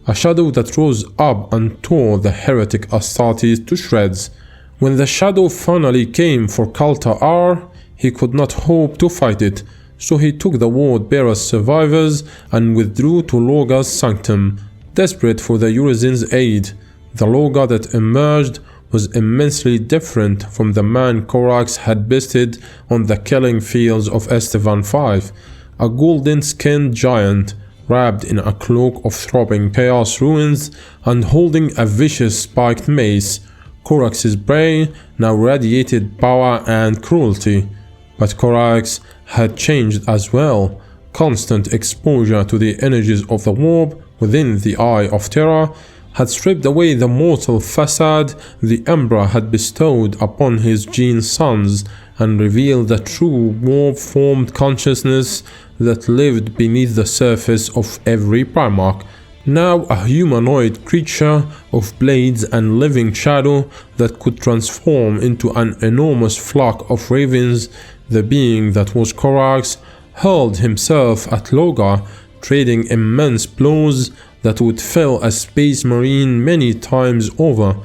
that rose up and tore the heretic Astartes to shreds. When the shadow finally came for Kaltar, he could not hope to fight it, so he took the Word Bearers' survivors and withdrew to Lorgar's sanctum, desperate for the Urizen's aid. The Lorgar that emerged was immensely different from the man Corax had bested on the killing fields of Istvaan V, a golden-skinned giant wrapped in a cloak of throbbing chaos ruins and holding a vicious spiked mace. Corax's brain now radiated power and cruelty, but Corax had changed as well. Constant exposure to the energies of the warp within the Eye of Terror had stripped away the mortal facade the Emperor had bestowed upon his Gene sons and revealed the true warp-formed consciousness that lived beneath the surface of every primarch. Now a humanoid creature of blades and living shadow that could transform into an enormous flock of ravens, the being that was Corax hurled himself at Lorgar, trading immense blows that would fell a space marine many times over.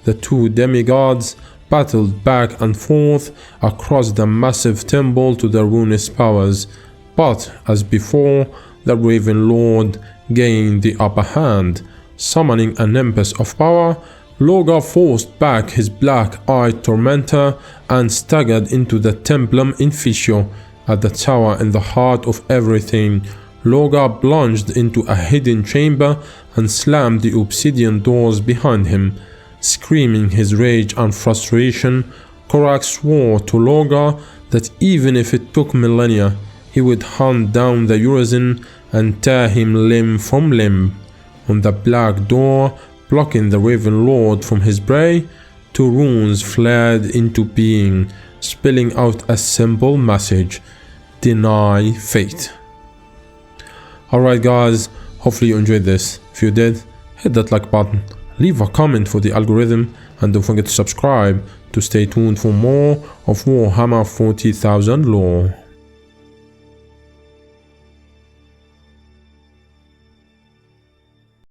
The two demigods battled back and forth across the massive temple to the ruinous powers, but as before, the Raven Lord gained the upper hand. Summoning a nimbus of power, Lorgar forced back his black-eyed tormentor and staggered into the Templum Inficio. At the tower in the heart of everything, Lorgar plunged into a hidden chamber and slammed the obsidian doors behind him. Screaming his rage and frustration, Corax swore to Lorgar that even if it took millennia, he would hunt down the Urizen and tear him limb from limb. On the black door, blocking the Raven Lord from his prey, two runes flared into being, spelling out a simple message: deny fate. Alright guys, hopefully you enjoyed this. If you did, hit that like button, leave a comment for the algorithm, and don't forget to subscribe to stay tuned for more of Warhammer 40,000 lore.